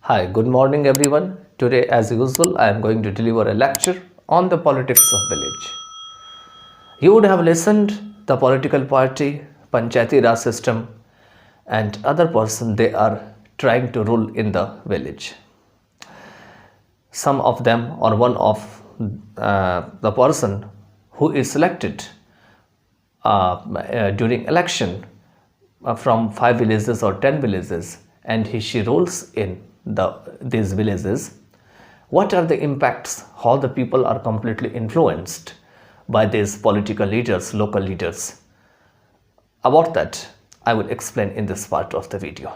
Hi, good morning everyone. Today as usual I am going to deliver a lecture on the politics of village. You would have listened the political party, Panchayati Raj system and other person they are trying to rule in the village. Some of them or one of the person who is selected during election from 5 villages or 10 villages and she rules in these villages. What are the impacts? How the people are completely influenced by these political leaders, local leaders? About that I will explain in this part of the video.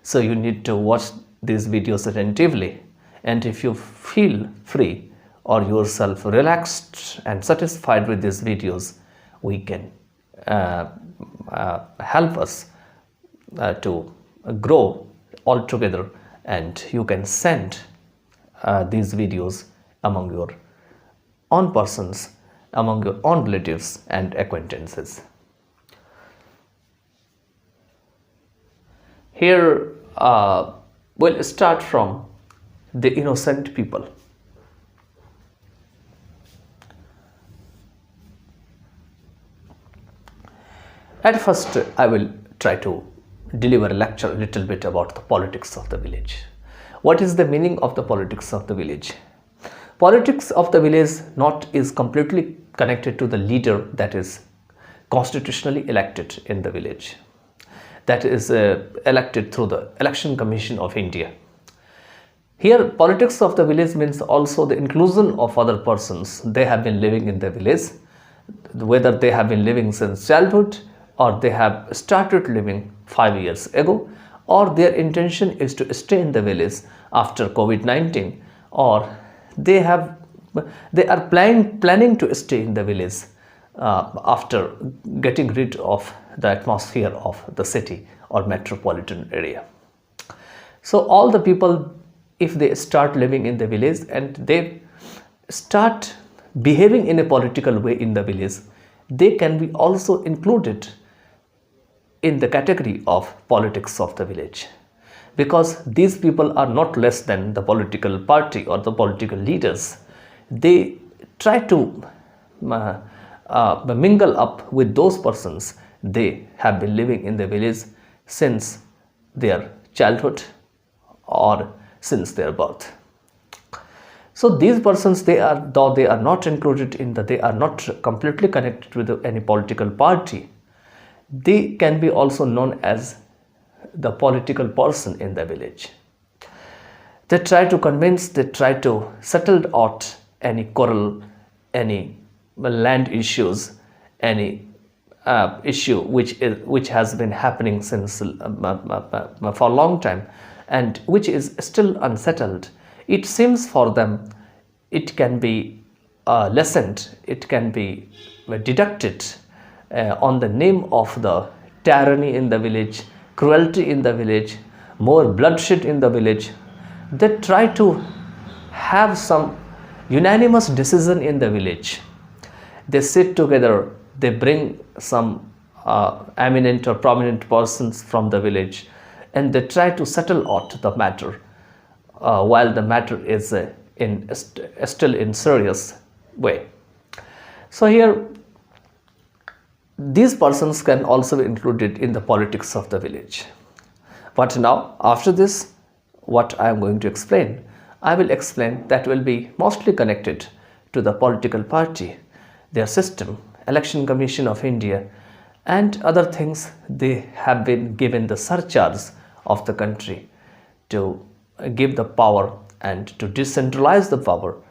So you need to watch these videos attentively, and if you feel free or yourself relaxed and satisfied with these videos, we can help us to grow all together, and you can send these videos among your own persons, among your own relatives and acquaintances. Here we'll start from the innocent people. At first I will try to deliver a lecture a little bit about the politics of the village. What is the meaning of the politics of the village? Politics of the village is completely connected to the leader that is constitutionally elected in the village, that is elected through the Election Commission of India. Here politics of the village means also the inclusion of other persons. They have been living in the village, whether they have been living since childhood or they have started living 5 years ago, or their intention is to stay in the village after COVID-19, or they are planning to stay in the village after getting rid of the atmosphere of the city or metropolitan area. So all the people, if they start living in the village and they start behaving in a political way in the village, they can be also included in the category of politics of the village, because these people are not less than the political party or the political leaders. They try to mingle up with those persons. They have been living in the village since their childhood or since their birth. So these persons, though they are not included in they are not completely connected with any political party, they can be also known as the political person in the village. They try to convince, they try to settle out any quarrel, any land issues, any issue which has been happening since for a long time and which is still unsettled. It seems for them it can be lessened, it can be deducted on the name of the tyranny in the village, cruelty in the village, more bloodshed in the village. They try to have some unanimous decision in the village. They sit together, they bring some eminent or prominent persons from the village, and they try to settle out the matter while the matter is still in serious way. So here these persons can also be included in the politics of the village. But now after this, what I am going to explain, I will explain that will be mostly connected to the political party, their system, Election Commission of India and other things. They have been given the surcharge of the country to give the power and to decentralize the power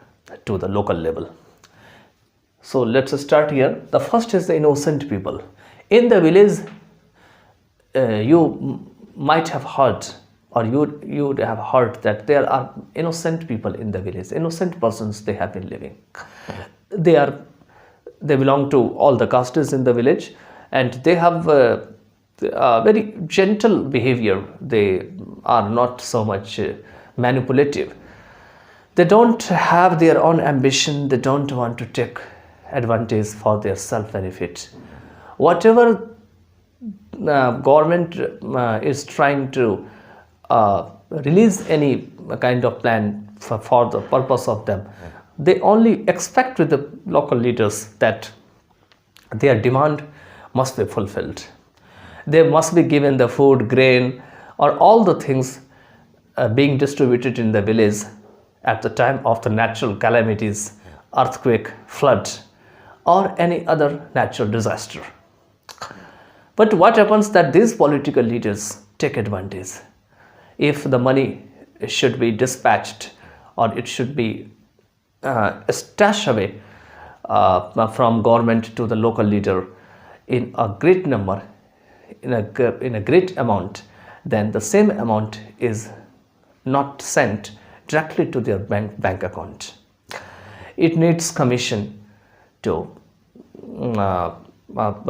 to the local level. So let's start here. The first is the innocent people. In the village, you might have heard or you would have heard that there are innocent people in the village, innocent persons. They have been living. They belong to all the castes in the village and they have very gentle behavior. They are not so much manipulative. They don't have their own ambition. They don't want to take advantage for their self-benefit. Whatever government is trying to release any kind of plan for the purpose of them. They only expect with the local leaders that their demand must be fulfilled. They must be given the food, grain, or all the things being distributed in the village at the time of the natural calamities, earthquake, flood, or any other natural disaster. But what happens that these political leaders take advantage. If the money should be dispatched or it should be stashed away from government to the local leader in a great number, in a great amount, then the same amount is not sent directly to their bank account. It needs commission to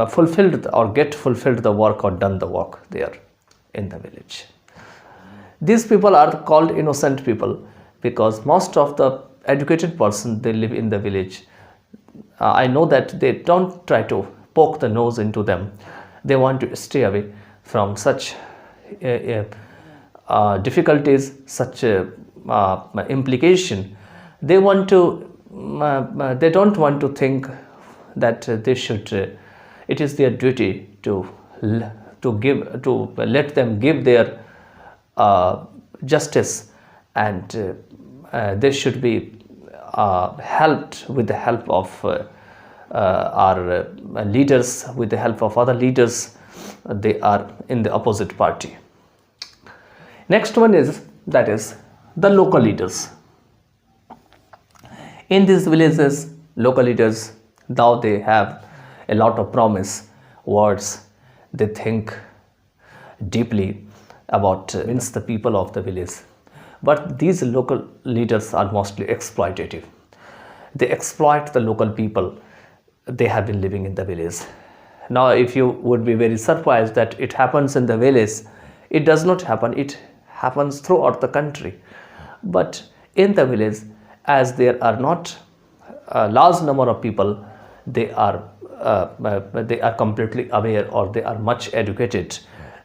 fulfilled or get fulfilled the work or done the work there in the village. These people are called innocent people because most of the educated person, they live in the village. I know that they don't try to poke the nose into them. They want to stay away from such difficulties, such implication. They want to they don't want to think that they should it is their duty to let them give their justice, and they should be helped with the help of our leaders, with the help of other leaders. They are in the opposite party. Next one is the local leaders. In these villages, local leaders, though they have a lot of promise words, they think deeply about the people of the village. But these local leaders are mostly exploitative. They exploit the local people. They have been living in the village. Now, if you would be very surprised that it happens in the village, it does not happen. It happens throughout the country. But in the village, as there are not a large number of people, they are completely aware, or they are much educated.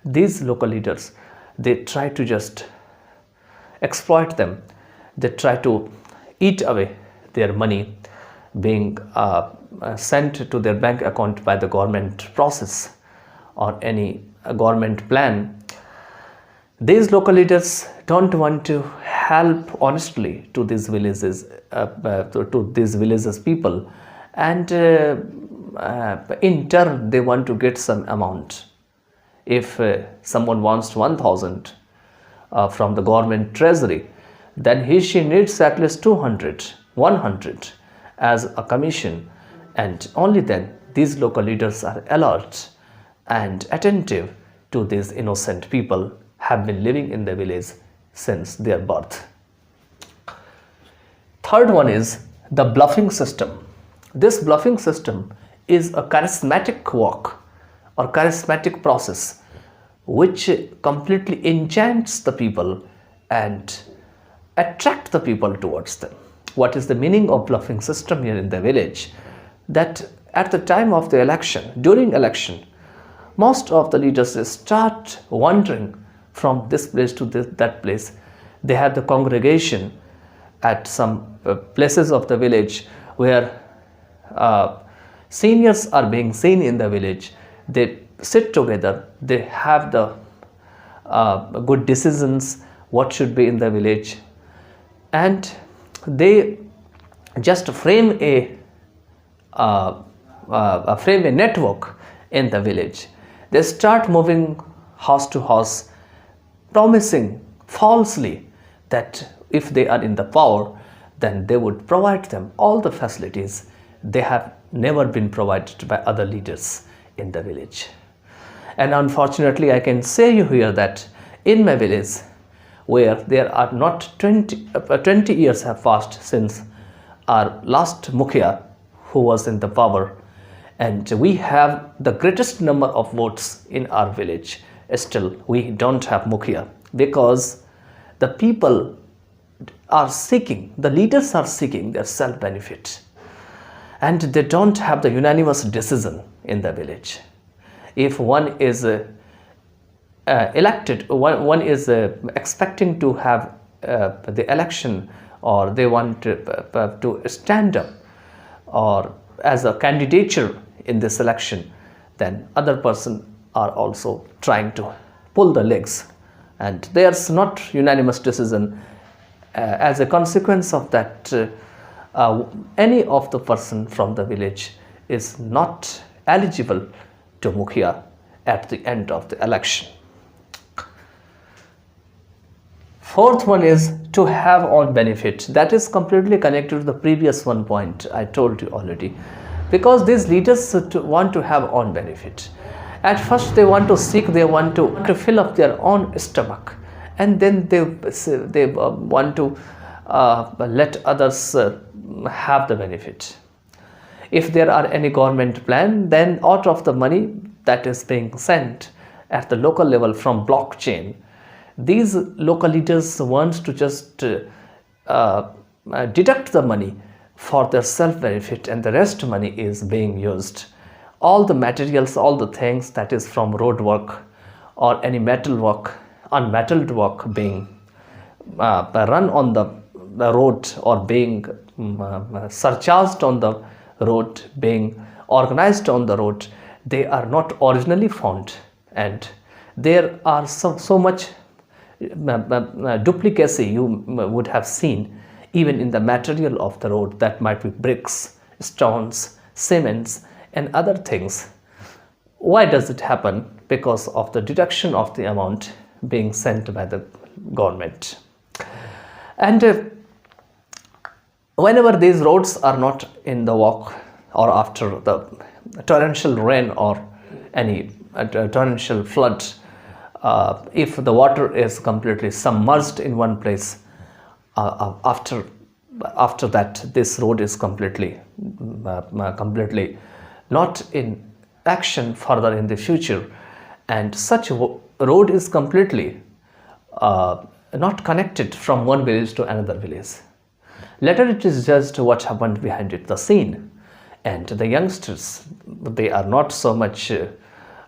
These local leaders, they try to just exploit them. They try to eat away their money being sent to their bank account by the government process or any government plan. These local leaders don't want to help honestly to these villages, people, and in turn they want to get some amount. If someone wants 1,000 from the government treasury, then she needs at least 200, 100 as a commission, and only then these local leaders are alert and attentive to these innocent people have been living in the village since their birth. Third one is the bluffing system. This bluffing system is a charismatic work or charismatic process which completely enchants the people and attract the people towards them. What is the meaning of bluffing system here in the village? That at the time of the election, during election, most of the leaders start wandering from this place to that place. They have the congregation at some places of the village where seniors are being seen in the village. They sit together, they have the good decisions what should be in the village, and they just frame a network in the village. They start moving house to house, promising falsely that if they are in the power, then they would provide them all the facilities they have never been provided by other leaders in the village. And unfortunately, I can say you here that in my village, where there are not 20 years have passed since our last Mukhya who was in the power, and we have the greatest number of votes in our village, still we don't have Mukhya because the people are seeking, the leaders are seeking their self-benefit, and they don't have the unanimous decision in the village. If one is elected, one is expecting to have the election, or they want to stand up or as a candidature in this election, then other person are also trying to pull the legs, and there's not unanimous decision. As a consequence of that, any of the person from the village is not eligible to Mukhia at the end of the election. Fourth one is to have own benefit. That is completely connected to the previous one point I told you already, because these leaders want to have own benefit. At first they want to seek, they want to fill up their own stomach, and then they want to let others have the benefit. If there are any government plan, then out of the money that is being sent at the local level from blockchain, these local leaders want to just deduct the money for their self benefit, and the rest money is being used. All the materials, all the things that is from road work or any metal work, unmetalled work being run on the road, or being surcharged on the road, being organized on the road, they are not originally found, and there are so much duplicacy you would have seen even in the material of the road. That might be bricks, stones, cements and other things. Why does it happen? Because of the deduction of the amount being sent by the government. And whenever these roads are not in the work, or after the torrential rain or any torrential flood, if the water is completely submerged in one place, after that this road is completely not in action further in the future, and such road is completely not connected from one village to another village. Later it is just what happened behind it, the scene, and the youngsters, they are not so much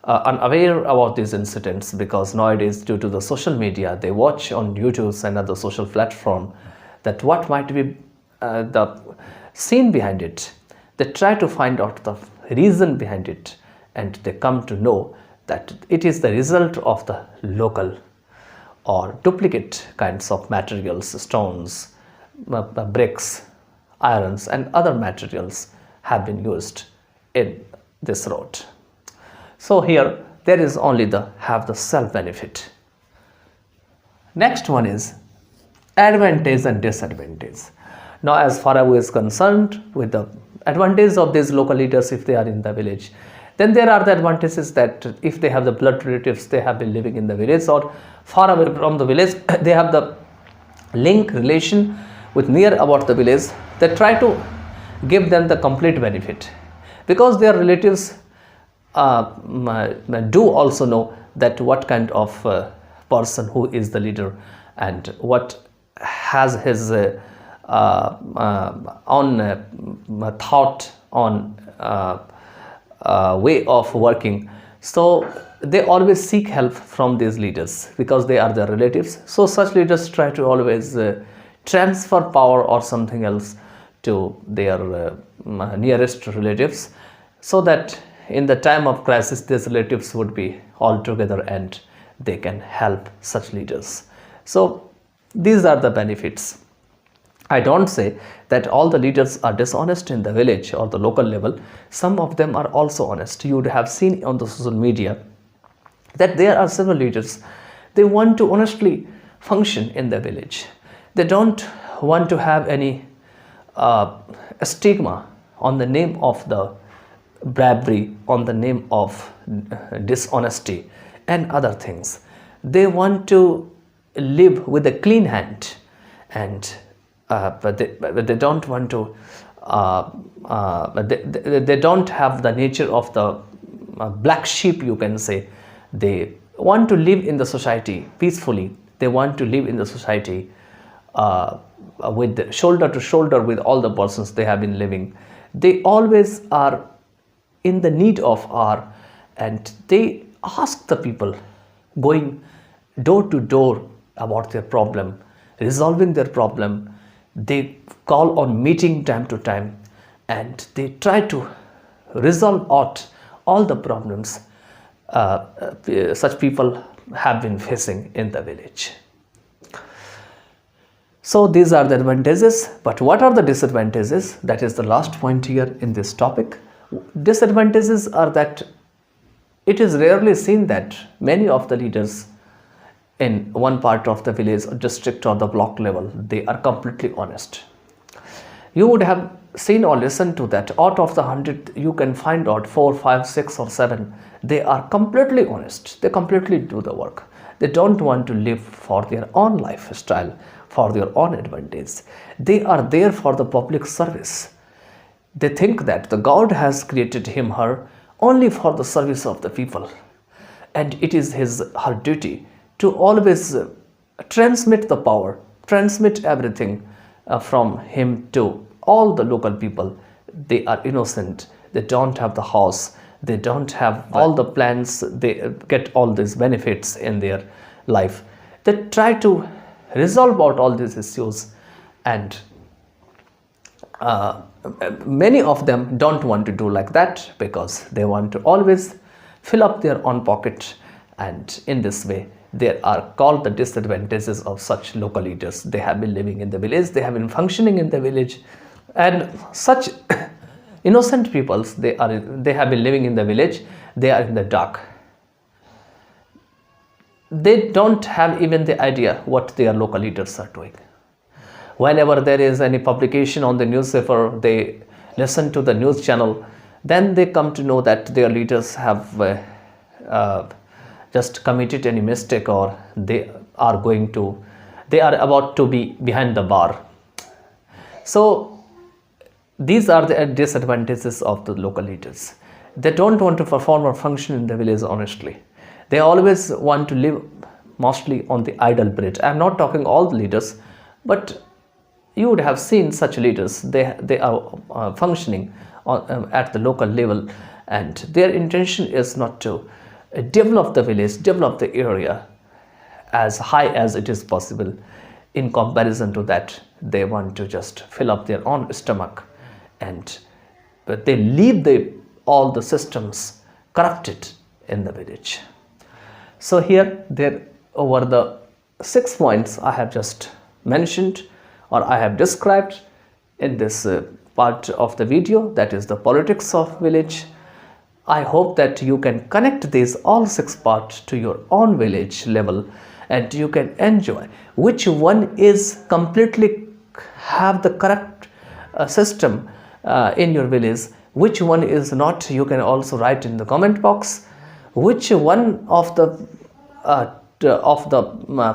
unaware about these incidents, because nowadays due to the social media they watch on YouTube and other social platform that what might be the scene behind it. They try to find out the reason behind it, and they come to know that it is the result of the local or duplicate kinds of materials, stones, bricks, irons and other materials have been used in this road. So here there is only the self benefit. Next one is advantage and disadvantage. Now as far as we is concerned with the advantage of these local leaders, if they are in the village, then there are the advantages that if they have the blood relatives, they have been living in the village or far away from the village, they have the link relation with near about the village, they try to give them the complete benefit, because their relatives do also know that what kind of person who is the leader and what has his own thought on way of working. So they always seek help from these leaders because they are their relatives. So such leaders try to always transfer power or something else to their nearest relatives, so that in the time of crisis these relatives would be all together and they can help such leaders. So these are the benefits. I don't say that all the leaders are dishonest in the village or the local level. Some of them are also honest. You would have seen on the social media that there are several leaders. They want to honestly function in the village. They don't want to have any stigma on the name of the bravery, on the name of dishonesty and other things. They want to live with a clean hand, and but they don't want to they don't have the nature of the black sheep, you can say. They want to live in the society peacefully. They want to live in the society with shoulder to shoulder with all the persons they have been living. They always are in the need of and they ask the people going door to door about their problem, resolving their problem. They call on meeting time to time, and they try to resolve out all the problems such people have been facing in the village. So these are the advantages, but what are the disadvantages? That is the last point here in this topic. Disadvantages are that it is rarely seen that many of the leaders in one part of the village or district or the block level, they are completely honest. You would have seen or listened to that out of the 100 you can find out 4, 5, 6 or 7, they are completely honest. They completely do the work. They don't want to live for their own lifestyle, for their own advantage. They are there for the public service. They think that the God has created him, her only for the service of the people, and it is her duty to always transmit the power, transmit everything from him to all the local people. They are innocent. They don't have the house. They don't have all the plans. They get all these benefits in their life. They try to resolve out all these issues, and many of them don't want to do like that because they want to always fill up their own pocket, and in this way there are called the disadvantages of such local leaders. They have been living in the village, they have been functioning in the village, and such innocent peoples, they have been living in the village, they are in the dark. They don't have even the idea what their local leaders are doing. Whenever there is any publication on the newspaper, they listen to the news channel, then they come to know that their leaders have just committed any mistake, or they are about to be behind the bar. So these are the disadvantages of the local leaders. They don't want to perform or function in the village honestly. They always want to live mostly on the idle bread. I am not talking all the leaders, but you would have seen such leaders. They are functioning at the local level, and their intention is not to develop the village, develop the area as high as it is possible. In comparison to that, they want to just fill up their own stomach, but they leave all the systems corrupted in the village. So here, over the 6 points I have just mentioned, or I have described in this part of the video, that is the politics of village. I hope that you can connect these all 6 parts to your own village level, and you can enjoy which one is completely have the correct system in your village, which one is not. You can also write in the comment box which one of the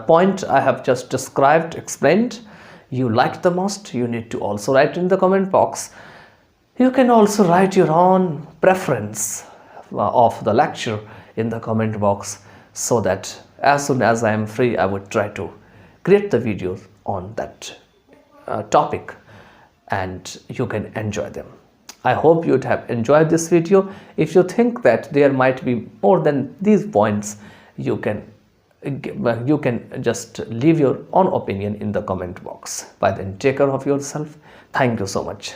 point I have just described, explained, you liked the most. You need to also write in the comment box. You can also write your own preference of the lecture in the comment box, so that as soon as I am free, I would try to create the videos on that topic, and you can enjoy them. I hope you'd have enjoyed this video. If you think that there might be more than these points, you can just leave your own opinion in the comment box. By then, take care of yourself. Thank you so much.